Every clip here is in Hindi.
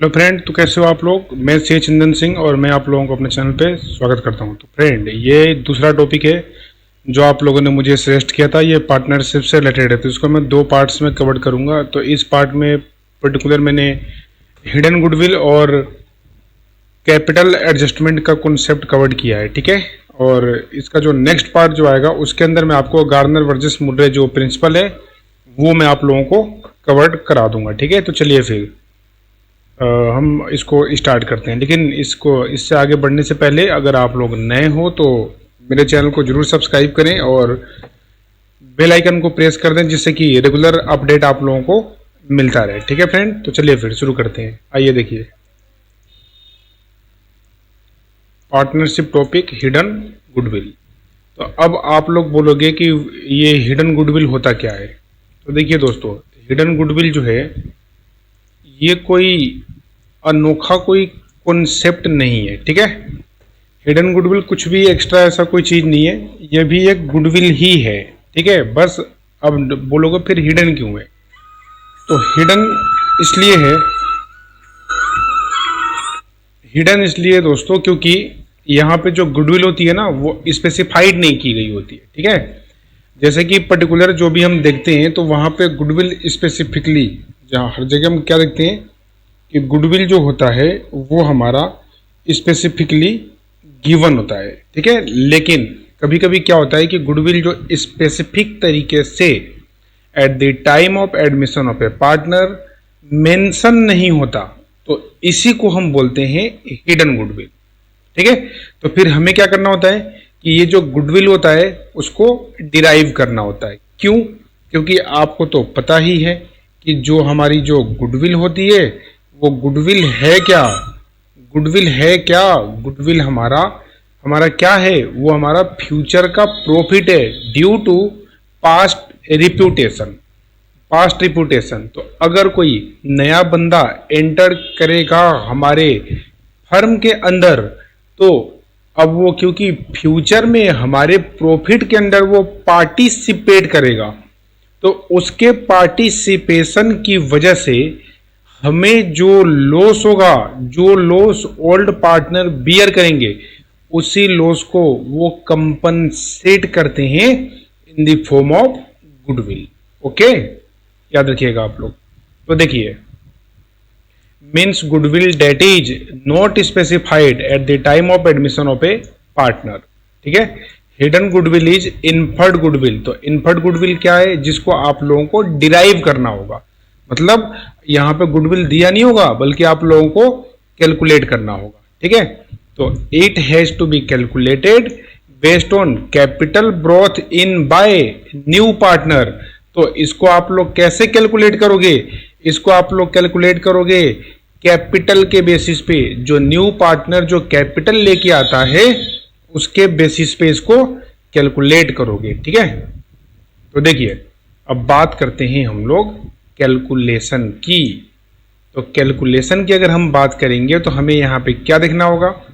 हेलो फ्रेंड, तो कैसे हो आप लोग। मैं सी चंदन सिंह और मैं आप लोगों को अपने चैनल पे स्वागत करता हूं। तो फ्रेंड, ये दूसरा टॉपिक है जो आप लोगों ने मुझे सजेस्ट किया था। ये पार्टनरशिप से रिलेटेड है, तो इसको मैं दो पार्ट्स में कवर करूंगा। तो इस पार्ट में पर्टिकुलर मैंने हिडन गुडविल और कैपिटल एडजस्टमेंट का कॉन्सेप्ट कवर किया है, ठीक है। और इसका जो नेक्स्ट पार्ट जो आएगा उसके अंदर मैं आपको गार्नर वर्सेस मुर्रे जो प्रिंसिपल है वो मैं आप लोगों को कवर करा दूंगा, ठीक है। तो चलिए फिर हम इसको स्टार्ट करते हैं। लेकिन इससे आगे बढ़ने से पहले अगर आप लोग नए हो तो मेरे चैनल को जरूर सब्सक्राइब करें और बेल आइकन को प्रेस कर दें, जिससे कि रेगुलर अपडेट आप लोगों को मिलता रहे, ठीक है फ्रेंड। तो चलिए फिर शुरू करते हैं। आइए देखिए, पार्टनरशिप टॉपिक हिडन गुडविल। तो अब आप लोग बोलोगे कि ये हिडन गुडविल होता क्या है। तो देखिए दोस्तों, हिडन गुडविल जो है ये कोई अनोखा कोई कॉन्सेप्ट नहीं है, ठीक है। हिडन गुडविल कुछ भी एक्स्ट्रा ऐसा कोई चीज नहीं है, ये भी एक गुडविल ही है, ठीक है। बस अब बोलोगे फिर हिडन क्यों है। तो हिडन इसलिए दोस्तों क्योंकि यहाँ पे जो गुडविल होती है ना वो स्पेसिफाइड नहीं की गई होती है, ठीक है। जैसे कि पर्टिकुलर जो भी हम देखते हैं तो वहाँ पे गुडविल स्पेसिफिकली, जहाँ हर जगह हम क्या देखते हैं कि गुडविल जो होता है वो हमारा स्पेसिफिकली गिवन होता है, ठीक है। लेकिन कभी कभी क्या होता है कि गुडविल जो स्पेसिफिक तरीके से eight the time of admission of a partner mention नहीं होता, तो इसी को हम बोलते हैं हिडन गुडविल, ठीक है। तो फिर हमें क्या करना होता है कि ये जो गुडविल होता है उसको डिराइव करना होता है। क्यों? क्योंकि आपको तो पता ही है कि जो हमारी जो गुडविल होती है वो गुडविल है क्या। गुडविल हमारा हमारा क्या है, वो हमारा फ्यूचर का प्रॉफिट है ड्यू टू पास्ट रिप्यूटेशन। तो अगर कोई नया बंदा एंटर करेगा हमारे फर्म के अंदर, तो अब वो क्योंकि फ्यूचर में हमारे प्रॉफिट के अंदर वो पार्टिसिपेट करेगा, तो उसके पार्टिसिपेशन की वजह से हमें जो लॉस होगा, जो लॉस ओल्ड पार्टनर बियर करेंगे, उसी लॉस को वो कंपनसेट करते हैं in the form of goodwill. Okay, याद रखिएगा आप लोग। तो देखिए, means goodwill that is not specified at the time of admission of a partner, ठीक है। Hidden goodwill is inferred goodwill. तो इन्फर्ड गुडविल क्या है, जिसको आप लोगों को डिराइव करना होगा। मतलब यहां पे गुडविल दिया नहीं होगा बल्कि आप लोगों को कैलकुलेट करना होगा, ठीक है। तो it has to be calculated based on capital brought in by new partner. तो इसको आप लोग कैसे कैलकुलेट करोगे, इसको आप लोग कैलकुलेट करोगे कैपिटल के बेसिस पे। जो न्यू पार्टनर जो कैपिटल लेके आता है उसके बेसिस पे इसको कैलकुलेट करोगे, ठीक है। तो देखिए, अब बात करते हैं हम लोग कैलकुलेशन की। तो कैलकुलेशन की अगर हम बात करेंगे तो हमें यहाँ पे क्या देखना होगा,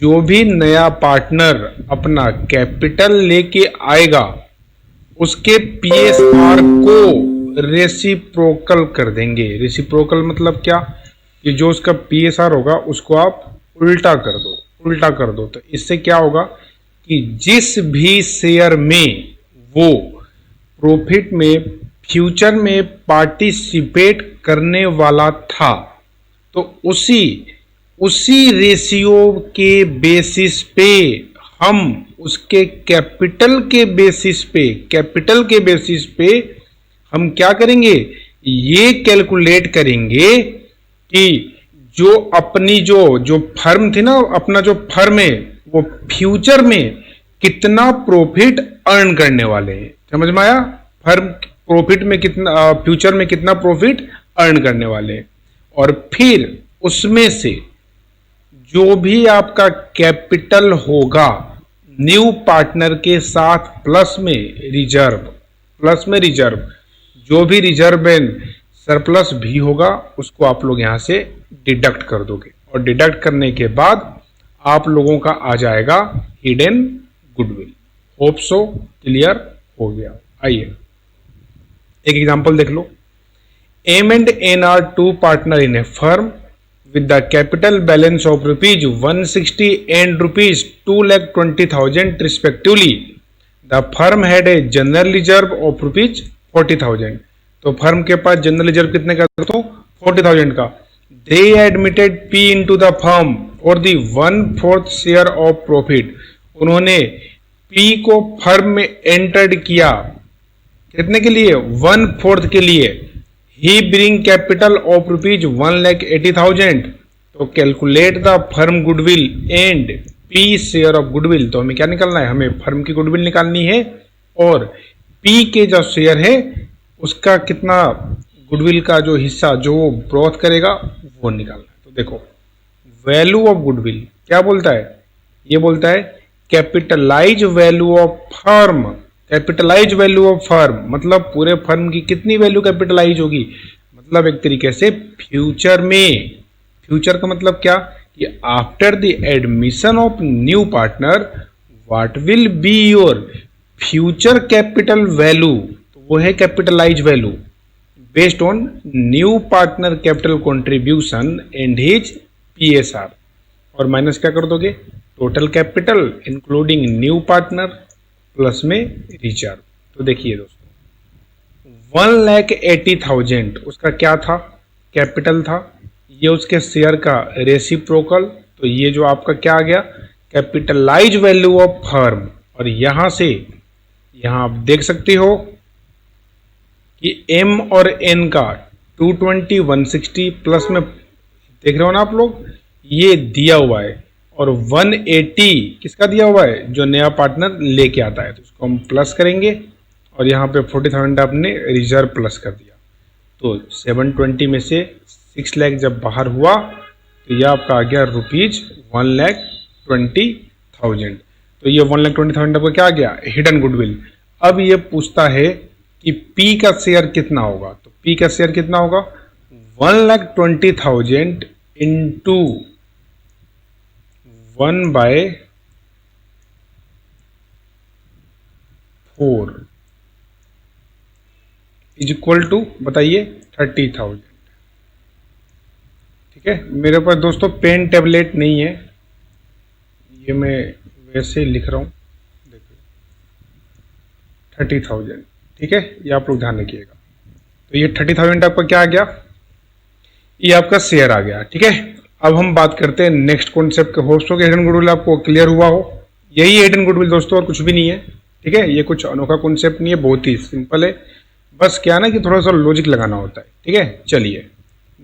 जो भी नया पार्टनर अपना कैपिटल लेके आएगा उसके पीएसआर को रेसिप्रोकल कर देंगे। रेसिप्रोकल मतलब क्या, कि जो उसका पीएसआर होगा उसको आप उल्टा कर दो। तो इससे क्या होगा कि जिस भी शेयर में वो प्रॉफिट में फ्यूचर में पार्टिसिपेट करने वाला था, तो उसी रेशियो के बेसिस पे हम उसके कैपिटल के बेसिस पे हम क्या करेंगे, ये कैलकुलेट करेंगे कि जो अपनी जो फर्म थी ना, अपना जो फर्म है वो फ्यूचर में कितना प्रॉफिट अर्न करने वाले हैं। समझ में आया? फर्म प्रॉफिट में कितना, फ्यूचर में कितना प्रॉफिट अर्न करने वाले हैं। और फिर उसमें से जो भी आपका कैपिटल होगा न्यू पार्टनर के साथ प्लस में रिजर्व, जो भी रिजर्व एंड सरप्लस भी होगा उसको आप लोग यहां से डिडक्ट कर दोगे। और डिडक्ट करने के बाद आप लोगों का आ जाएगा hidden goodwill. Hope so clear हो गया। आइए एक एग्जांपल देख लो। M and N are two partner in a firm with the capital balance of rupees 160 and rupees 2,20,000 respectively. The firm had a general reserve of rupees 40,000. तो फर्म के पास जनरल रिजर्व कितने का तो 40,000 का. They admitted P into the firm for the 1/4 share of profit. उन्होंने P को फर्म में एंटर्ड किया कितने के लिए 1/4 के लिए. He bring capital of rupees 1,80,000. तो calculate the firm goodwill and P share of goodwill. तो हमें क्या निकालना है, हमें फर्म की गुडविल निकालनी है और P के जो शेयर है उसका कितना गुडविल का जो हिस्सा जो वो ब्रोथ करेगा वो निकालना है. तो देखो वैल्यू ऑफ गुडविल क्या बोलता है, ये बोलता है capitalise value of firm. Capitalise value of firm मतलब पूरे फर्म की कितनी वैल्यू कैपिटलाइज होगी, मतलब एक तरीके से फ्यूचर में. फ्यूचर का मतलब क्या कि after the admission of new partner what will be your future capital value. तो वो है capitalise value based on new partner capital contribution and his PSR. और माइनस क्या कर दोगे, total capital including new partner plus में रिजर्व. तो देखिए दोस्तों 1,80,000 उसका क्या था, कैपिटल था. ये उसके शेयर का रेसिप्रोकल. तो ये जो आपका क्या आ गया कैपिटलाइज वैल्यू ऑफ फर्म. और यहां से यहां आप देख सकते हो कि M और N का 220 160 प्लस में देख रहे हो ना आप लोग, ये दिया हुआ है. और 180 किसका दिया हुआ है, जो नया पार्टनर लेके आता है. तो इसको हम प्लस करेंगे और यहाँ पे 40,000 आपने रिजर्व प्लस कर दिया. तो 720 में से 6 लाख जब बाहर हुआ तो यह आपका आ गया रुपीज 1,20,000. तो ये 1,20,000 आपका क्या आ गया, हिडन गुडविल. अब ये पूछता है कि P का शेयर कितना होगा. तो P का शेयर कितना होगा 1,20,000 इंटू 1/4 इज इक्वल टू बताइए 30,000. ठीक है, मेरे पास दोस्तों पेन टेबलेट नहीं है, ये मैं वैसे ही लिख रहा हूं. देखिए 30,000. ठीक है, ये आप लोग ध्यान रखिएगा. तो ये 30,000 आपका क्या आ गया, ये आपका शेयर आ गया. ठीक है, अब हम बात करते हैं नेक्स्ट कॉन्सेप्ट के. होप्स हो कि हिडन गुडविल आपको क्लियर हुआ हो. यही है हिडन गुडविल दोस्तों और कुछ भी नहीं है. ठीक है, ये कुछ अनोखा कॉन्सेप्ट नहीं है, बहुत ही सिंपल है. बस क्या ना कि थोड़ा सा लॉजिक लगाना होता है. ठीक है, चलिए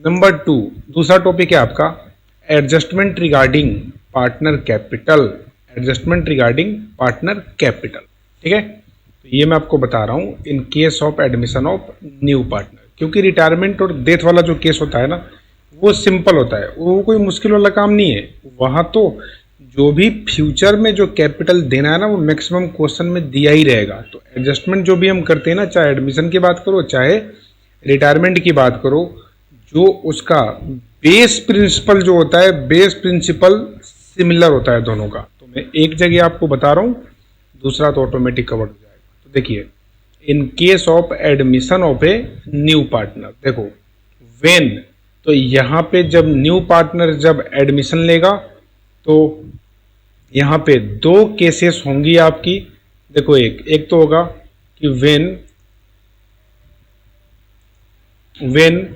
नंबर 2 दूसरा टॉपिक है आपका adjustment regarding partner capital. Adjustment regarding partner capital. ठीक है, तो ये मैं आपको बता रहा हूँ in case of admission of new partner. क्योंकि रिटायरमेंट और डेथ वाला जो केस होता है ना वो सिंपल होता है, वो कोई मुश्किल वाला काम नहीं है. वहाँ तो जो भी फ्यूचर में जो कैपिटल देना है ना वो मैक्सिमम क्वेश्चन में दिया ही रहेगा. तो एडजस्टमेंट जो भी हम करते हैं ना, चाहे एडमिशन की बात करो चाहे रिटायरमेंट की बात करो, जो उसका बेस प्रिंसिपल जो होता है, बेस प्रिंसिपल सिमिलर होता है दोनों का. तो मैं एक जगह आपको बता रहा हूँ, दूसरा तो ऑटोमेटिक कवर हो जाएगा. तो देखिए in case of admission of a new partner, देखो व्हेन, तो यहाँ पे जब न्यू पार्टनर जब एडमिशन लेगा तो यहाँ पे 2 केसेस होंगी आपकी. देखो एक तो होगा कि when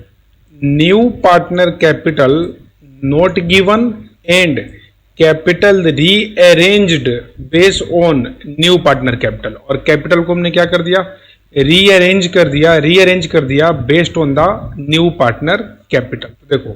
new partner capital not given and capital rearranged based on new partner capital. और कैपिटल को हमने क्या कर दिया, रीअरेंज कर दिया based on the new partner capital. देखो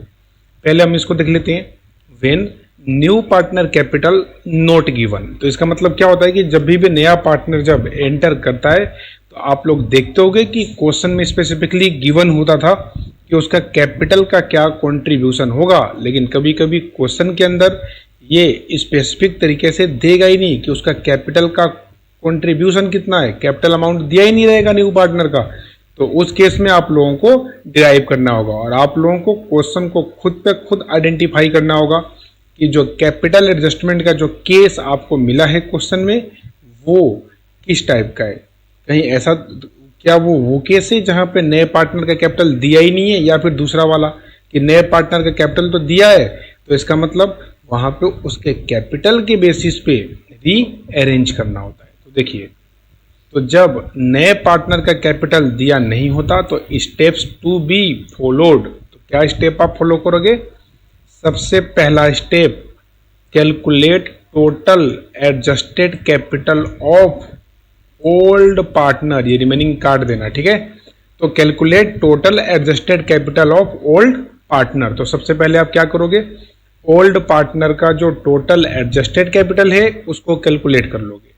पहले हम इसको देख लेते हैं. When new partner capital not given, तो इसका मतलब क्या होता है कि जब भी नया पार्टनर जब एंटर करता है तो आप लोग देखते होंगे कि क्वेश्चन में स्पेसिफिकली गिवन होता था कि उसका कैपिटल का क्या कंट्रीब्यूशन होगा. लेकिन कभी कभी क्वेश्चन के अंदर ये स्पेसिफिक तरीके से देगा ही नहीं कि उसका कैपिटल का कंट्रीब्यूशन कितना है, कैपिटल अमाउंट दिया ही नहीं रहेगा न्यू पार्टनर का. तो उस केस में आप लोगों को डिराइव करना होगा और आप लोगों को क्वेश्चन को खुद पे खुद आइडेंटिफाई करना होगा कि जो कैपिटल एडजस्टमेंट का जो केस आपको मिला है क्वेश्चन में वो किस टाइप का है. कहीं ऐसा क्या वो केस है जहां पे नए पार्टनर का कैपिटल दिया ही नहीं है, या फिर दूसरा वाला कि नए पार्टनर का कैपिटल तो दिया है, तो इसका मतलब वहां पे उसके कैपिटल के बेसिस पे री अरेंज करना होता है। तो देखिए, तो जब नए पार्टनर का कैपिटल दिया नहीं होता तो स्टेप्स टू बी फॉलोड, तो क्या स्टेप आप फॉलो करोगे? सबसे पहला step, calculate total adjusted capital of old partner, ये रिमेनिंग काट देना, ठीक है। तो calculate total adjusted capital of old partner, तो सबसे पहले आप क्या करोगे? ओल्ड पार्टनर का जो टोटल एडजस्टेड कैपिटल है उसको कैलकुलेट कर लोगे।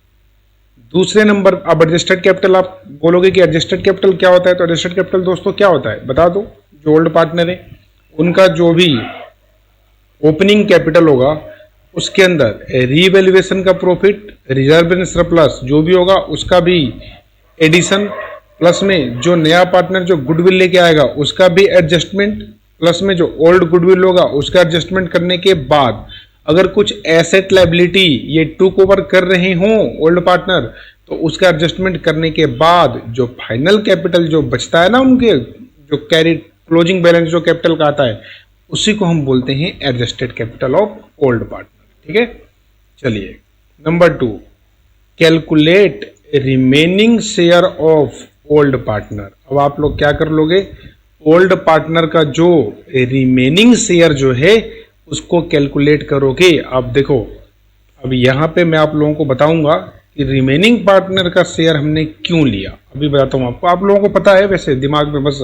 दूसरे नंबर, अब एडजस्टेड कैपिटल आप बोलोगे कि एडजस्टेड कैपिटल क्या होता है, तो एडजस्टेड कैपिटल दोस्तों क्या होता है बता दो। जो ओल्ड पार्टनर है उनका जो भी ओपनिंग कैपिटल होगा उसके अंदर रीवैल्यूएशन का प्रॉफिट, रिजर्व एंड सरप्लस जो भी होगा उसका भी एडिशन, प्लस में जो नया पार्टनर जो गुडविल लेके आएगा उसका भी एडजस्टमेंट, प्लस में जो ओल्ड गुडविल होगा उसका एडजस्टमेंट करने के बाद अगर कुछ एसेट लायबिलिटी ये टूक ओवर कर रहे हों ओल्ड पार्टनर, तो उसका एडजस्टमेंट करने के बाद जो फाइनल कैपिटल जो बचता है ना उनके, जो कैरी क्लोजिंग बैलेंस जो कैपिटल का आता है, उसी को हम बोलते हैं adjusted capital of old partner, ठीक है। चलिए number 2, calculate remaining share of old partner. अब आप लोग क्या कर लोगे? ओल्ड पार्टनर का जो रिमेनिंग शेयर जो है उसको कैलकुलेट करोगे। अब देखो, अब यहाँ पे मैं आप लोगों को बताऊंगा कि रिमेनिंग पार्टनर का शेयर हमने क्यों लिया, अभी बताता हूँ आपको। आप लोगों को पता है, वैसे दिमाग में बस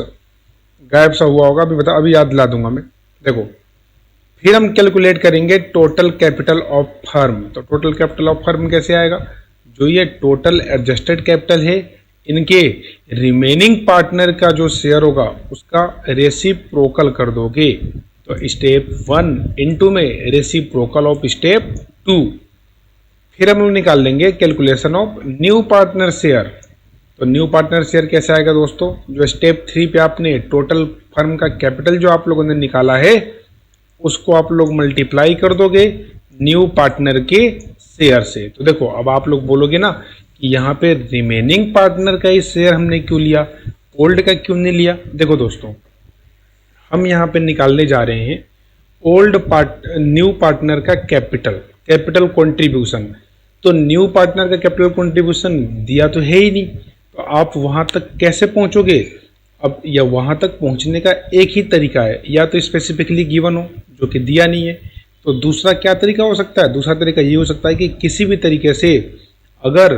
गायब सा हुआ होगा, अभी याद दिला दूंगा मैं। देखो, फिर हम कैलकुलेट करेंगे टोटल कैपिटल ऑफ फर्म। तो टोटल कैपिटल ऑफ फर्म कैसे आएगा? जो ये टोटल एडजस्टेड कैपिटल है इनके रिमेनिंग पार्टनर का जो शेयर होगा उसका रेसिप्रोकल कर दोगे। तो स्टेप 1 इनटू में रेसिप्रोकल ऑफ स्टेप 2। फिर हम निकाल लेंगे calculation of new partner share. तो न्यू पार्टनर शेयर कैसे आएगा दोस्तों? जो स्टेप 3 पे आपने टोटल फर्म का कैपिटल जो आप लोगों ने निकाला है उसको आप लोग मल्टीप्लाई कर दोगे न्यू पार्टनर के शेयर से। तो देखो, अब आप लोग बोलोगे ना कि यहाँ पे रिमेनिंग पार्टनर का ही शेयर हमने क्यों लिया, ओल्ड का क्यों नहीं लिया? देखो दोस्तों, हम यहाँ पे निकालने जा रहे हैं न्यू पार्टनर का कैपिटल कंट्रीब्यूशन। तो न्यू पार्टनर का कैपिटल कंट्रीब्यूशन दिया तो है ही नहीं, तो आप वहां तक कैसे पहुंचोगे? अब या वहां तक पहुंचने का एक ही तरीका है, या तो स्पेसिफिकली गिवन हो जो कि दिया नहीं है, तो दूसरा क्या तरीका हो सकता है? दूसरा तरीका ये हो सकता है कि किसी भी तरीके से अगर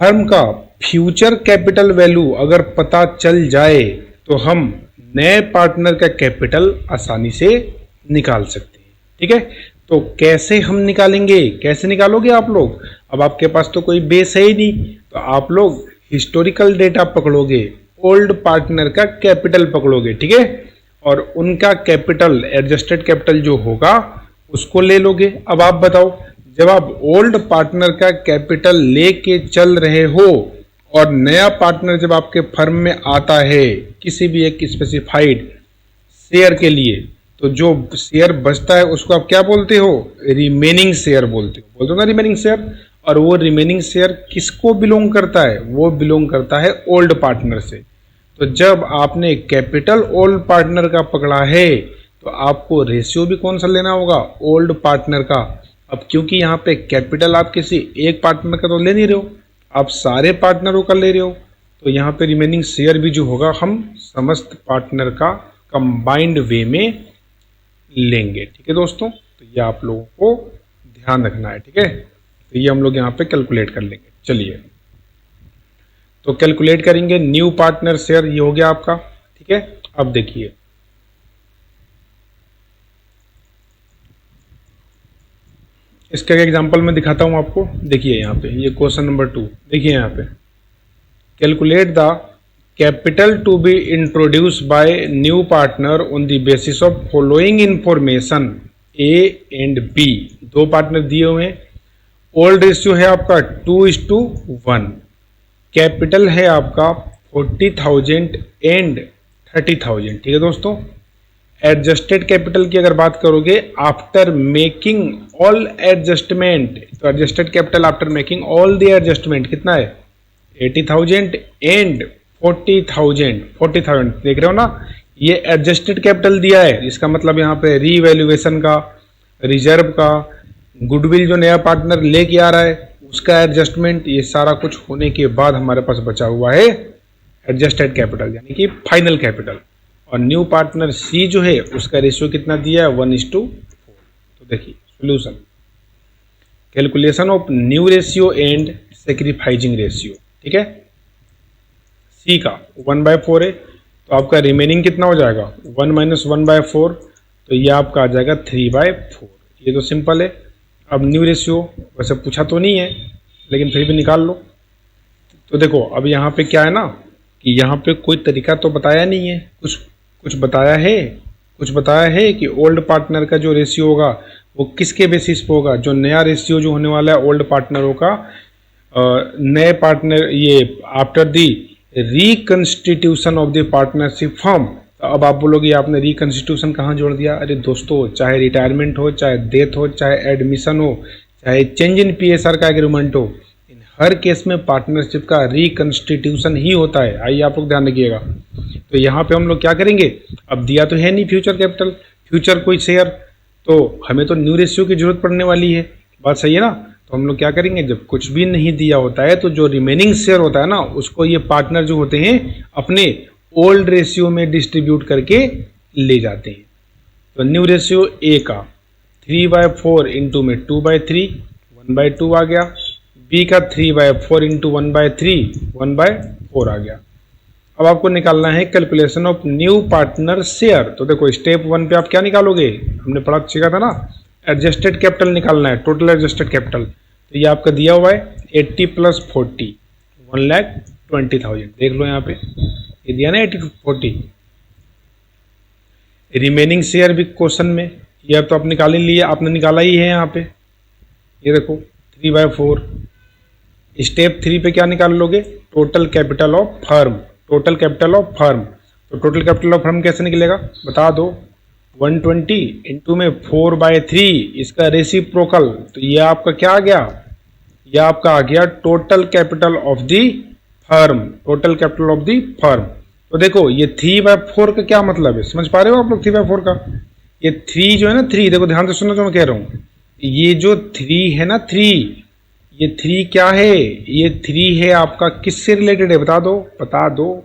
फर्म का फ्यूचर कैपिटल वैल्यू अगर पता चल जाए तो हम नए पार्टनर का कैपिटल आसानी से निकाल सकते हैं, ठीक है। तो कैसे हम निकालेंगे, कैसे निकालोगे आप लोग? अब आपके पास तो कोई बेस है ही नहीं, तो आप लोग हिस्टोरिकल डेटा पकड़ोगे, ओल्ड पार्टनर का कैपिटल पकड़ोगे, ठीक है, और उनका कैपिटल एडजस्टेड कैपिटल जो होगा उसको ले लोगे। अब आप बताओ, जब आप ओल्ड पार्टनर का कैपिटल लेके चल रहे हो और नया पार्टनर जब आपके फर्म में आता है किसी भी एक स्पेसिफाइड शेयर के लिए, तो जो शेयर बचता है उसको आप क्या बोलते हो? रिमेनिंग शेयर बोलते हो ना, रिमेनिंग शेयर। और वो रिमेनिंग शेयर किसको बिलोंग करता है? वो बिलोंग करता है ओल्ड पार्टनर से। तो जब आपने कैपिटल ओल्ड पार्टनर का पकड़ा है तो आपको रेशियो भी कौन सा लेना होगा? ओल्ड पार्टनर का। अब क्योंकि यहाँ पे कैपिटल आप किसी एक पार्टनर का तो ले नहीं रहे हो, आप सारे पार्टनरों का ले रहे हो, तो यहाँ पे रिमेनिंग शेयर भी जो होगा हम समस्त पार्टनर का कंबाइंड वे में लेंगे, ठीक है दोस्तों। तो ये आप लोगों को ध्यान रखना है, ठीक है। तो ये हम लोग यहाँ पे कैलकुलेट कर लेंगे। चलिए, तो कैलकुलेट करेंगे न्यू पार्टनर शेयर, ये हो गया आपका, ठीक है। अब देखिए, इसका एग्जांपल मैं दिखाता हूं आपको। देखिए यहाँ पे, ये क्वेश्चन नंबर 2, देखिए यहाँ पे, calculate the capital to be introduce by new partner on the basis of following information A and B. दो पार्टनर दिए हुए हैं, ओल्ड रेशियो है आपका 2:1, कैपिटल है आपका 40,000 एंड 30,000, ठीक है दोस्तों। एडजस्टेड कैपिटल की अगर बात करोगे आफ्टर मेकिंग ऑल एडजस्टमेंट, तो adjusted capital after making all the adjustment कितना है? 80,000 एंड 40,000 देख रहे हो ना, ये एडजस्टेड कैपिटल दिया है, इसका मतलब यहाँ पे रीवैल्यूएशन का, रिजर्व का, गुडविल जो नया पार्टनर लेके आ रहा है उसका एडजस्टमेंट, ये सारा कुछ होने के बाद हमारे पास बचा हुआ है एडजस्टेड कैपिटल यानी कि फाइनल कैपिटल। और न्यू पार्टनर सी जो है उसका रेशियो कितना दिया है 1:4। तो देखिए solution, calculation of new ratio and sacrificing ratio. ठीक है, सी का 1/4 है तो आपका रिमेनिंग कितना हो जाएगा 1 - 1/4, तो ये आपका आ जाएगा 3/4। ये तो सिंपल है। अब न्यू रेशियो वैसे पूछा तो नहीं है लेकिन फिर भी निकाल लो। तो देखो अब यहाँ पे क्या है ना कि यहाँ पे कोई तरीका तो बताया नहीं है, कुछ बताया है कि ओल्ड पार्टनर का जो रेशियो होगा वो किसके बेसिस पे होगा। जो नया रेशियो जो होने वाला है ओल्ड पार्टनरों का नए पार्टनर, ये after the reconstitution of the partnership firm. तो अब आप बोलोगे आपने रिकंस्टिट्यूशन कहाँ जोड़ दिया। अरे दोस्तों, चाहे रिटायरमेंट हो, चाहे डेथ हो, चाहे एडमिशन हो, चाहे चेंज इन पीएसआर का एग्रीमेंट हो, इन हर केस में पार्टनरशिप का रिकंस्टिट्यूशन ही होता है। आइए आप लोग ध्यान रखिएगा। तो यहाँ पे हम लोग क्या करेंगे, अब दिया तो है नहीं फ्यूचर कैपिटल, फ्यूचर कोई शेयर, तो हमें तो न्यू रेशियो की जरूरत पड़ने वाली है। बात सही है ना। तो हम लोग क्या करेंगे, जब कुछ भी नहीं दिया होता है तो जो रिमेनिंग शेयर होता है ना उसको ये पार्टनर जो होते हैं अपने ओल्ड रेशियो में डिस्ट्रीब्यूट करके ले जाते हैं। तो न्यू रेशियो ए का 3/4 इंटू में 2/3 1/2 आ गया, बी का 3/4 इंटू 1/3 1/4 आ गया। अब आपको निकालना है calculation of new partner share. तो देखो स्टेप 1 पे आप क्या निकालोगे, हमने पढ़ा सीखा था ना, एडजस्टेड कैपिटल निकालना है, टोटल एडजस्टेड कैपिटल। तो ये आपका दिया हुआ है 80 + 40 1,20,000। देख लो यहाँ पे ये दिया ना 80 40। रिमेनिंग शेयर भी क्वेश्चन में, ये अब तो आप निकाल ही लिए, आपने निकाला ही है यहाँ पे। ये देखो 3/4। स्टेप 3 पे क्या निकाल लोगे, total capital of firm. Total capital of firm, तो टोटल कैपिटल ऑफ फर्म कैसे निकलेगा बता दो। 120 इंटू में 4/3 इसका रेसिप्रोकल, तो ये आपका क्या आ गया, ये आपका आ गया total capital of the firm. Total capital of the firm. तो देखो ये 3/4 का क्या मतलब है, समझ पा रहे हो आप लोग 3/4 का। ये 3 जो है ना 3, देखो ध्यान से सुनो जो मैं कह रहा हूँ, ये जो 3 है ना 3, ये 3 क्या है, ये 3 है आपका किससे रिलेटेड है बता दो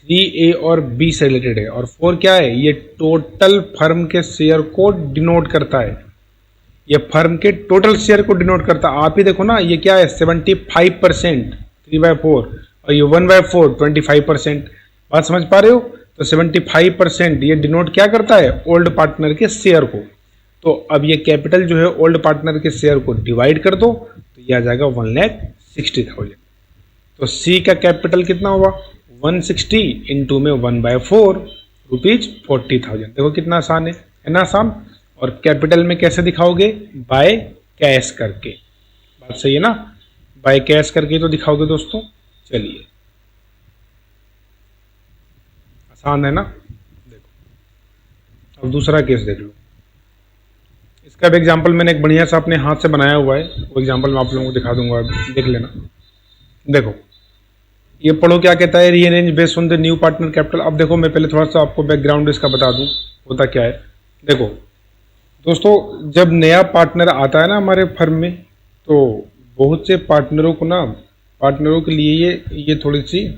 3A और B से रिलेटेड है। और 4 क्या है, ये टोटल फर्म के शेयर को डिनोट करता है, ये फर्म के टोटल शेयर को डिनोट करता है। आप ही देखो ना ये क्या है 75% 3/4 और ये 1/4 25%। बात समझ पा रहे हो। तो 75% ये डिनोट क्या करता है, ओल्ड पार्टनर के शेयर को। तो अब ये कैपिटल जो है ओल्ड पार्टनर के शेयर को डिवाइड कर दो तो ये आ जाएगा 1,60,000। तो सी का कैपिटल कितना हुआ 160 इंटू में 1/4 ₹40,000। देखो कितना आसान है ना आसान। और कैपिटल में कैसे दिखाओगे, बाय कैश करके। बात सही है ना, बाय कैश करके तो दिखाओगे दोस्तों। चलिए आसान है ना। देखो अब दूसरा केस देख लो। इसका भी एग्जाम्पल मैंने एक बढ़िया सा अपने हाथ से बनाया हुआ है, वो एग्जाम्पल मैं आप लोगों को दिखा दूंगा, देख लेना। देखो ये पढ़ो क्या कहता है, rearrange based on the new partner capital. अब देखो मैं पहले थोड़ा सा आपको बैकग्राउंड इसका बता दूं होता क्या है। देखो दोस्तों, जब नया पार्टनर आता है ना हमारे फर्म में, तो बहुत से पार्टनरों के लिए ये थोड़ी सी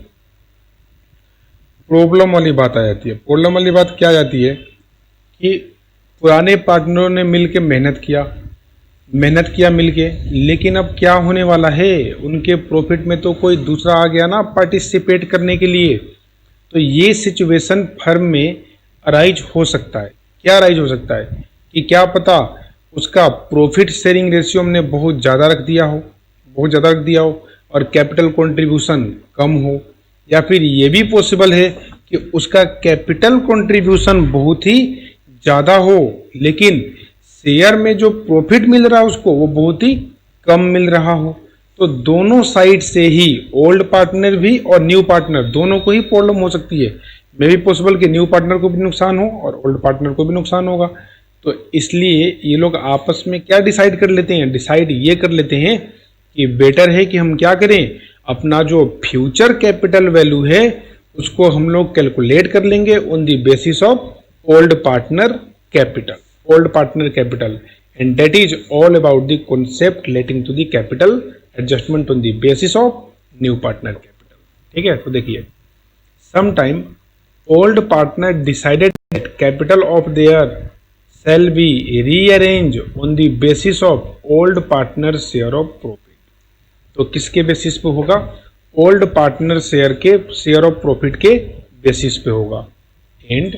प्रॉब्लम वाली बात आ जाती है। प्रॉब्लम वाली बात क्या आ जाती है कि पुराने पार्टनरों ने मिलके मेहनत किया मिलके, लेकिन अब क्या होने वाला है, उनके प्रॉफिट में तो कोई दूसरा आ गया ना पार्टिसिपेट करने के लिए। तो ये सिचुएशन फर्म में अराइज हो सकता है। क्या अराइज हो सकता है कि क्या पता उसका प्रॉफिट शेयरिंग रेशियो हमने बहुत ज़्यादा रख दिया हो और कैपिटल कंट्रीब्यूशन कम हो, या फिर ये भी पॉसिबल है कि उसका कैपिटल कंट्रीब्यूशन बहुत ही ज़्यादा हो लेकिन शेयर में जो प्रॉफिट मिल रहा है उसको वो बहुत ही कम मिल रहा हो। तो दोनों साइड से ही, ओल्ड पार्टनर भी और न्यू पार्टनर दोनों को ही प्रॉब्लम हो सकती है। मे भी पॉसिबल कि न्यू पार्टनर को भी नुकसान हो और ओल्ड पार्टनर को भी नुकसान होगा। तो इसलिए ये लोग आपस में क्या डिसाइड कर लेते हैं कि बेटर है कि हम क्या करें, अपना जो फ्यूचर कैपिटल वैल्यू है उसको हम लोग कैलकुलेट कर लेंगे on the basis of old partner capital and that is all about the concept relating to the capital adjustment on the basis of new partner capital. ठीक है, तो देखिए, sometime old partner decided that capital of their shall be rearranged on the basis of old partner share of profit। तो किसके बेसिस पे होगा? Old partner share of profit के बेसिस पे होगा। And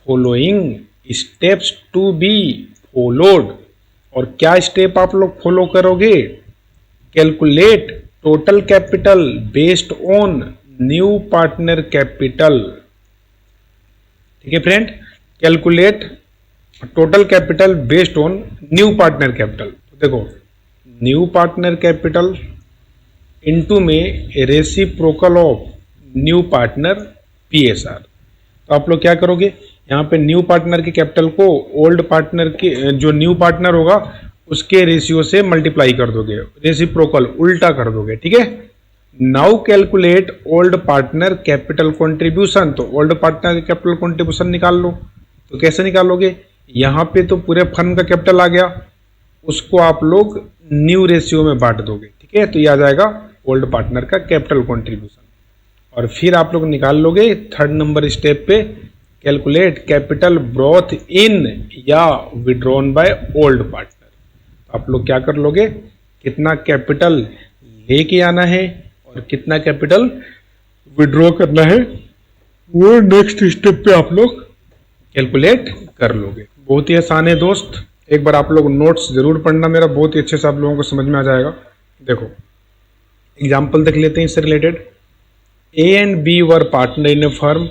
following steps to be followed, और क्या स्टेप आप लोग फॉलो करोगे? Calculate total capital based on new partner capital. ठीक है friend, calculate total capital based on new partner capital. देखो, न्यू पार्टनर कैपिटल इनटू में reciprocal of new partner PSR. तो आप लोग क्या करोगे, यहाँ पे न्यू पार्टनर के कैपिटल को ओल्ड पार्टनर के जो न्यू पार्टनर होगा उसके रेशियो से मल्टीप्लाई कर दोगे, रेसिप्रोकल उल्टा कर दोगे। ठीक है, now calculate old partner capital contribution. तो ओल्ड पार्टनर कैपिटल कॉन्ट्रीब्यूशन निकाल लो। तो कैसे निकालोगे? यहाँ पे तो पूरे फर्म का कैपिटल आ गया, उसको आप लोग न्यू रेशियो में बांट दोगे। ठीक है, तो ये आ जाएगा ओल्ड पार्टनर का कैपिटल कंट्रीब्यूशन। और फिर आप लोग निकाल लोगे थर्ड नंबर स्टेप पे, कैलकुलेट कैपिटल ब्रॉथ इन या विड्रॉन बाय ओल्ड पार्टनर। आप लोग क्या कर लोगे, कितना कैपिटल लेके आना है और कितना कैपिटल विड्रॉ करना है, वो नेक्स्ट स्टेप पे आप लोग कैलकुलेट कर लोगे। बहुत ही आसान है दोस्त, एक बार आप लोग नोट्स जरूर पढ़ना मेरा, बहुत ही अच्छे से आप लोगों को समझ में आ जाएगा। देखो एग्जाम्पल देख लेते हैं इससे related. A and B were partner in a firm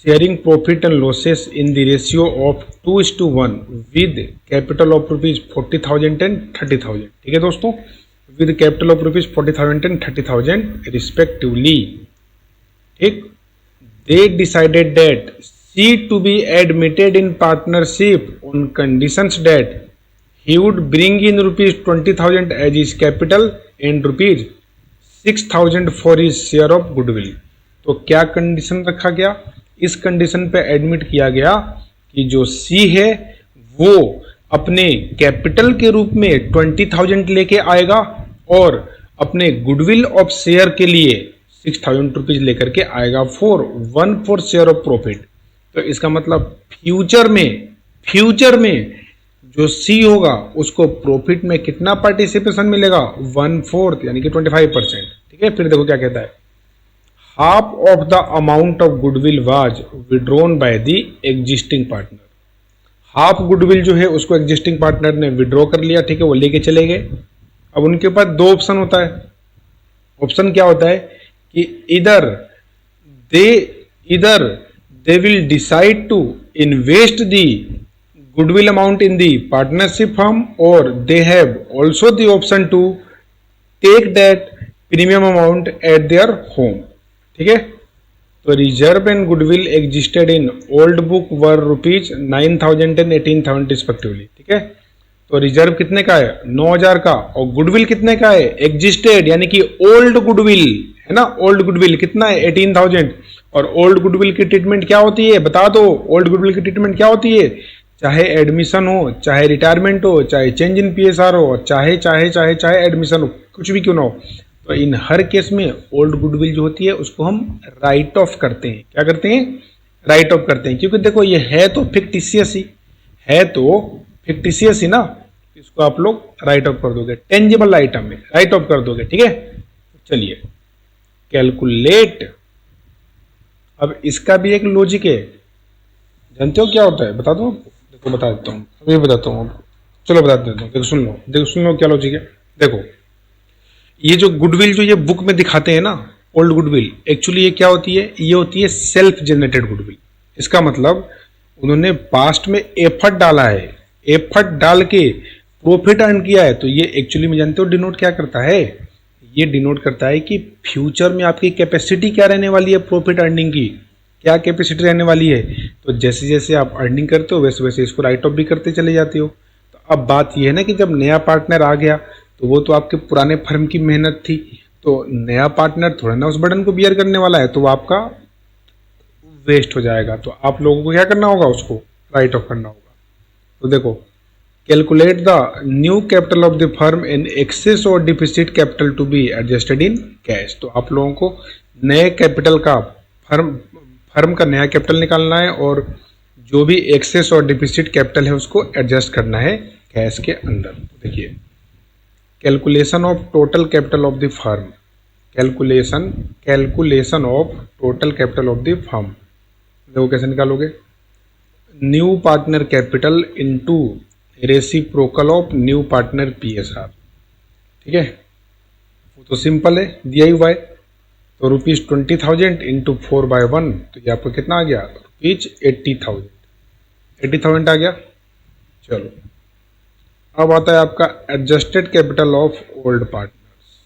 sharing profit and losses in the ratio of 2:1 with capital of rupees 40,000 and 30,000। ठीक है दोस्तों, with capital of rupees 40,000 and 30,000 respectively. ठीक, they decided that C to be admitted in partnership on conditions that he would bring in rupees 20,000 as his capital and rupees 6,000 for his share of goodwill। तो क्या कंडीशन रखा गया? इस कंडीशन पे एडमिट किया गया कि जो C है वो अपने कैपिटल के रूप में 20,000 लेके आएगा और अपने गुडविल ऑफ शेयर के लिए 6,000 रुपीज लेकर के आएगा फॉर 1/4 शेयर ऑफ प्रॉफिट। तो इसका मतलब फ्यूचर में जो सी होगा उसको प्रॉफिट में कितना पार्टिसिपेशन मिलेगा? 1/4 यानी कि 25%। ठीक है, फिर देखो क्या कहता है, half of the amount of goodwill was withdrawn by the existing partner. Half goodwill जो है उसको एग्जिस्टिंग पार्टनर ने विड्रॉ कर लिया। ठीक है, वो लेके चले गए। अब उनके पास दो ऑप्शन होता है। ऑप्शन क्या होता है कि इधर they will decide to invest the goodwill amount in the partnership firm, or they have also the option to take that premium amount at their home। ठीक है, तो reserve and goodwill existed in old book were rupees 9,000 and 18,000 respectively. ठीक है, तो रिजर्व कितने का है? 9,000 का, और गुडविल कितने का है? एग्जिस्टेड यानी कि ओल्ड गुडविल है ना, ओल्ड गुडविल कितना है? 18,000। और ओल्ड गुडविल की ट्रीटमेंट क्या होती है बता दो? ओल्ड गुडविल की ट्रीटमेंट क्या होती है? चाहे एडमिशन हो, चाहे रिटायरमेंट हो, चाहे चेंज इन पीएसआर हो, चाहे एडमिशन हो, कुछ भी क्यों ना हो, तो इन हर केस में ओल्ड गुडविल जो होती है उसको हम राइट ऑफ करते हैं। क्या करते हैं? राइट ऑफ करते हैं, क्योंकि देखो ये है तो फिक्टिशियस ही ना, इसको आप लोग राइट ऑफ कर दोगे, टेंजिबल आइटम में राइट ऑफ कर दोगे। ठीक है, चलिए कैलकुलेट। अब इसका भी एक लॉजिक है, जानते हो क्या होता है? बता दो, देखो बता देता हूँ, अभी बताता हूँ, चलो बता देता हूँ। देखो सुन लो क्या लॉजिक है। देखो ये जो गुडविल जो ये बुक में दिखाते हैं ना, ओल्ड गुडविल, एक्चुअली ये क्या होती है? ये होती है सेल्फ जनरेटेड गुडविल। इसका मतलब उन्होंने पास्ट में एफर्ट डाला है, एफर्ट डाल के प्रॉफिट अर्न किया है। तो ये एक्चुअली में जानते हो डिनोट क्या करता है? ये डिनोट करता है कि फ्यूचर में आपकी कैपेसिटी क्या रहने वाली है, प्रॉफिट अर्निंग की क्या कैपेसिटी रहने वाली है। तो जैसे जैसे आप अर्निंग करते हो वैसे वैसे इसको राइट ऑफ भी करते चले जाते हो। तो अब बात यह है ना कि जब नया पार्टनर आ गया तो वो तो आपके पुराने फर्म की मेहनत थी, तो नया पार्टनर थोड़ा ना उस बर्डन को बियर करने वाला है, तो वो आपका वेस्ट हो जाएगा। तो आप लोगों को क्या करना होगा, उसको राइट ऑफ करना होगा। तो देखो, calculate the new capital of the firm in excess और deficit capital to be adjusted in cash. तो आप लोगों को नए कैपिटल का फर्म का नया कैपिटल निकालना है और जो भी एक्सेस और डिफिसिट कैपिटल है उसको एडजस्ट करना है कैश के अंदर। तो देखिए, calculation of total capital of the firm, calculation of total capital of the firm, देखो कैसे निकालोगे, new partner capital into reciprocal of new partner PSR। ठीक है, वो तो सिंपल है, दिया ही हुआ है। तो ₹20,000 इंटू 4/1, तो ये आपको कितना आ गया, ₹80,000। 80,000 आ गया। चलो, अब आता है आपका adjusted capital of old partners,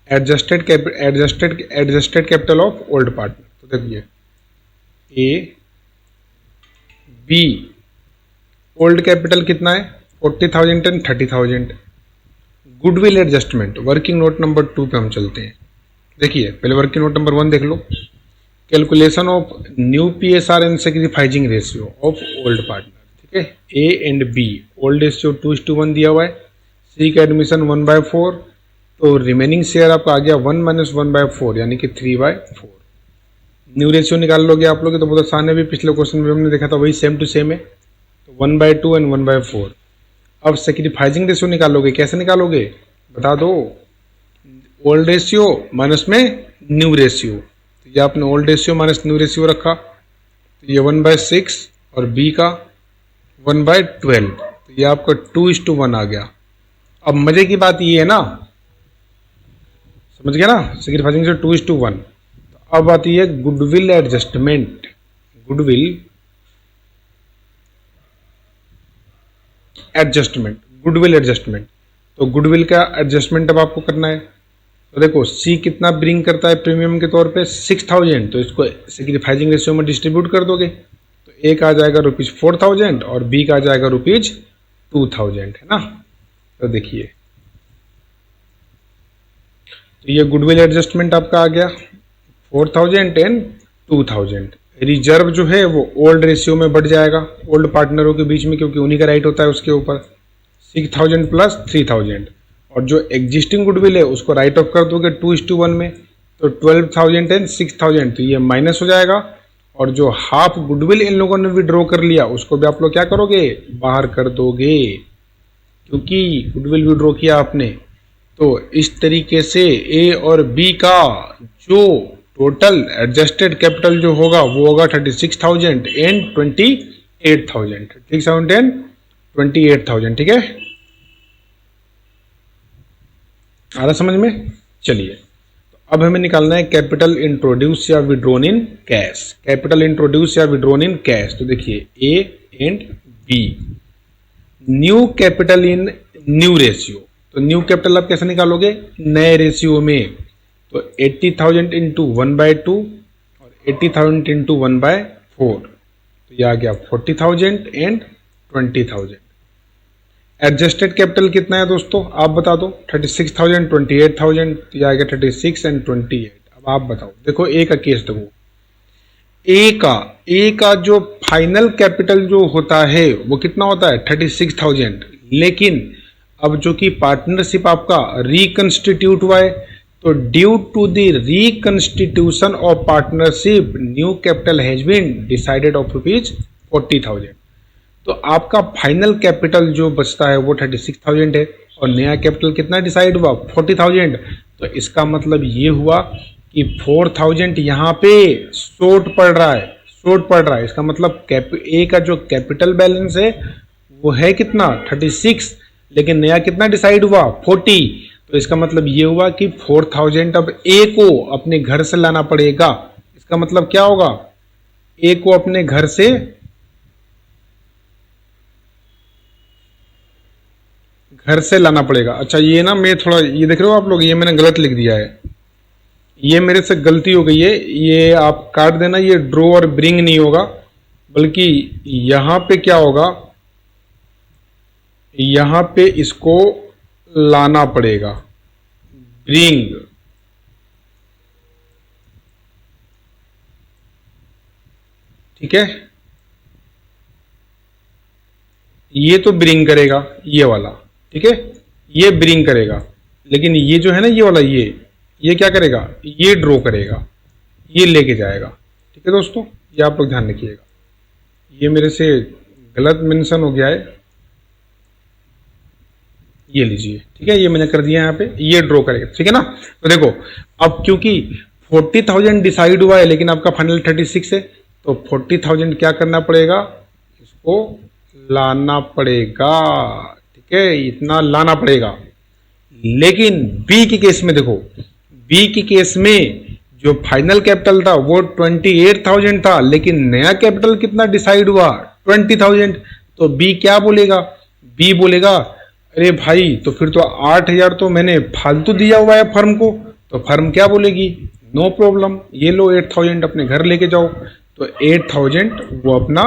adjusted capital of old partner. तो देखिए, ए बी, ओल्ड कैपिटल कितना है, 40,000 and 30,000। Goodwill adjustment, working note number 2 पे हम चलते हैं। देखिए, पहले वर्किंग नोट नंबर 1 देख लो, calculation of new PSR and sacrificing ratio of old partner. ठीक है, A and B, old ratio 2:1 दिया हुआ है, सी का एडमिशन 1/4, तो रिमेनिंग शेयर आपका आ गया 1 - 1/4 यानी कि 3/4। न्यू रेशियो निकाल लोगे आप लोग तो बहुत आसान है, भी पिछले क्वेश्चन में हमने देखा था, वही सेम टू सेम है। तो 1/2 एंड 1/4। अब सैक्रिफाइसिंग रेशियो निकालोगे, कैसे निकालोगे बता दो, ओल्ड रेशियो माइनस में न्यू रेशियो। तो ये आपने old ratio minus new ratio रखा, तो ये 1/6 और बी का 1/12, तो ये आपका 2:1 आ गया। अब मजे की बात ये है ना, समझ गया ना, सैक्रिफाइसिंग से 2:1। तो अब आती है गुडविल एडजस्टमेंट, गुडविल एडजस्टमेंट। तो गुडविल का एडजस्टमेंट अब आपको करना है। तो देखो, सी कितना ब्रिंग करता है प्रीमियम के तौर पे 6,000, तो इसको सैक्रिफाइसिंग रेशियो में डिस्ट्रीब्यूट कर दोगे, तो ए का आ जाएगा ₹4,000 और बी का आ जाएगा ₹2,000, है ना। तो देखिए, तो ये गुडविल एडजस्टमेंट आपका आ गया 4,000 एंड 2,000। रिजर्व जो है वो ओल्ड रेशियो में बढ़ जाएगा ओल्ड पार्टनरों के बीच में, क्योंकि उन्हीं का राइट होता है उसके ऊपर, 6,000 प्लस 3,000। और जो एग्जिस्टिंग गुडविल है उसको राइट ऑफ कर दोगे 2:1 में, तो 12,000 एंड 6,000, तो ये माइनस हो जाएगा। और जो हाफ गुडविल इन लोगों ने विड्रॉ कर लिया उसको भी आप लोग क्या करोगे, बाहर कर दोगे, क्योंकि गुडविल विड्रॉ किया आपने। तो इस तरीके से ए और बी का जो टोटल एडजस्टेड कैपिटल जो होगा वो होगा 36,000 एंड 28,000, 37 एंड 28,000। ठीक है, आ रहा समझ में। चलिए, तो अब हमें निकालना है कैपिटल इंट्रोड्यूस या withdrawn in cash, capital introduce या विड्रॉन इन कैश। तो देखिए, A and B, new capital in new ratio. तो न्यू कैपिटल आप कैसे निकालोगे, नए रेशियो में। तो 80,000 इंटू 1/2 और 80,000 इंटू 1/4, तो यह आ गया 40,000 एंड 20,000। एडजस्टेड कैपिटल कितना है दोस्तों, आप बता दो, 36,000 28,000, तो यह आ गया 36 एंड 28। अब आप बताओ, देखो ए का केस देखो, ए का जो फाइनल कैपिटल जो होता है वो कितना होता है 36,000, लेकिन अब जो कि पार्टनरशिप आपका रिकंस्टिट्यूट हुआ है, तो due to the reconstitution of partnership new capital has been decided of ₹40,000। तो आपका फाइनल कैपिटल जो बचता है वो 36,000 है और नया कैपिटल कितना डिसाइड हुआ 40,000। तो इसका मतलब ये हुआ कि 4,000 यहाँ पे शॉर्ट पड़ रहा है, इसका मतलब ए का जो कैपिटल बैलेंस है वो है कितना 36, लेकिन नया कितना डिसाइड हुआ 40। तो इसका मतलब ये हुआ कि 4,000 अब ए को अपने घर से लाना पड़ेगा। इसका मतलब क्या होगा, ए को अपने घर से लाना पड़ेगा। अच्छा, ये ना मैं थोड़ा, ये देख रहे हो आप लोग, ये मैंने गलत लिख दिया है, ये मेरे से गलती हो गई है, ये आप काट देना, ये ड्रॉ और ब्रिंग नहीं होगा, बल्कि यहां पे क्या होगा, यहां पे इसको लाना पड़ेगा, ब्रिंग। ठीक है, ये तो ब्रिंग करेगा ये वाला, ठीक है, ये ब्रिंग करेगा, लेकिन ये जो है ना ये वाला, ये क्या करेगा, ये ड्रॉ करेगा, ये लेके जाएगा। ठीक है दोस्तों, ये आप लोग ध्यान रखिएगा, ये मेरे से गलत मेंशन हो गया है, ये लीजिए, ठीक है, ये मैंने कर दिया यहाँ पे, ये ड्रॉ करेगा, ठीक है ना। तो देखो अब क्योंकि 40,000 डिसाइड हुआ है लेकिन आपका फाइनल 36 है, तो 40,000 क्या करना पड़ेगा, इसको लाना पड़ेगा, ठीक है, इतना लाना पड़ेगा। लेकिन बी के केस में देखो, बी के केस में जो फाइनल कैपिटल था वो 28,000 था, लेकिन नया कैपिटल कितना डिसाइड हुआ, 20,000। तो बी क्या बोलेगा, बी बोलेगा अरे भाई तो फिर तो 8,000 तो मैंने फालतू दिया हुआ है फर्म को। तो फर्म क्या बोलेगी, नो प्रॉब्लम, ये लो 8,000 अपने घर लेके जाओ। तो 8,000 वो अपना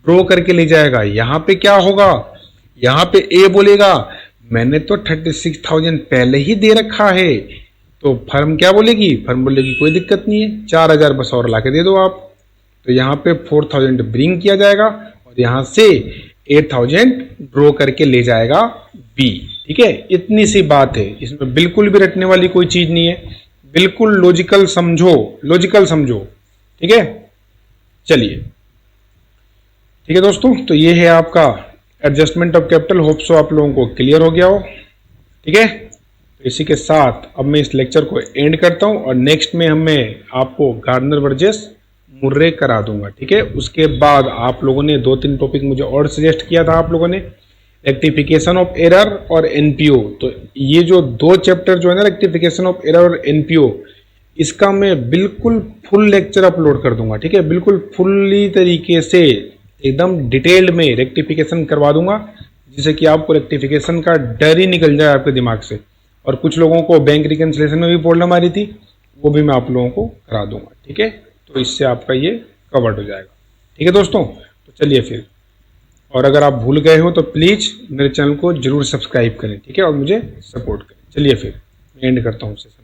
ड्रॉ करके ले जाएगा। यहाँ पे क्या होगा, यहाँ पे ए बोलेगा मैंने तो 36,000 पहले ही दे रखा है। तो फर्म क्या बोलेगी, फर्म बोलेगी कोई दिक्कत नहीं है, 4,000 बस और ला के दे दो आप। तो यहाँ पे 4,000 ब्रिंग किया जाएगा और यहाँ से 8,000 ड्रॉ करके ले जाएगा बी। ठीक है, इतनी सी बात है, इसमें बिल्कुल भी रटने वाली कोई चीज नहीं है, बिल्कुल लॉजिकल समझो, लॉजिकल समझो। ठीक है, चलिए ठीक है दोस्तों, तो ये है आपका adjustment of capital. Hope so आप लोगों को क्लियर हो गया हो। ठीक है, तो इसी के साथ अब मैं इस लेक्चर को एंड करता हूं और नेक्स्ट में मैं आपको गार्डनर वर्सेस मुर्रे करा दूंगा। ठीक है, उसके बाद आप लोगों ने 2-3 टॉपिक मुझे और सजेस्ट किया था आप लोगों ने, रेक्टिफिकेशन ऑफ एरर और एनपीओ। तो ये जो 2 चैप्टर जो है ना, रेक्टिफिकेशन ऑफ एरर और एनपीओ, इसका मैं बिल्कुल फुल लेक्चर अपलोड कर दूंगा। ठीक है, बिल्कुल फुल्ली तरीके से एकदम डिटेल्ड में रेक्टिफिकेशन करवा दूंगा, जिससे कि आपको रेक्टिफिकेशन का डर ही निकल जाए आपके दिमाग से। और कुछ लोगों को बैंक रिकन्सिलेशन में भी प्रॉब्लम आ रही थी, वो भी मैं आप लोगों को करा दूंगा। ठीक है, तो इससे आपका ये कवर्ड हो जाएगा। ठीक है दोस्तों, तो चलिए फिर, और अगर आप भूल गए हो तो प्लीज़ मेरे चैनल को जरूर सब्सक्राइब करें। ठीक है, और मुझे सपोर्ट करें। चलिए फिर मैं एंड करता हूँ सेशन।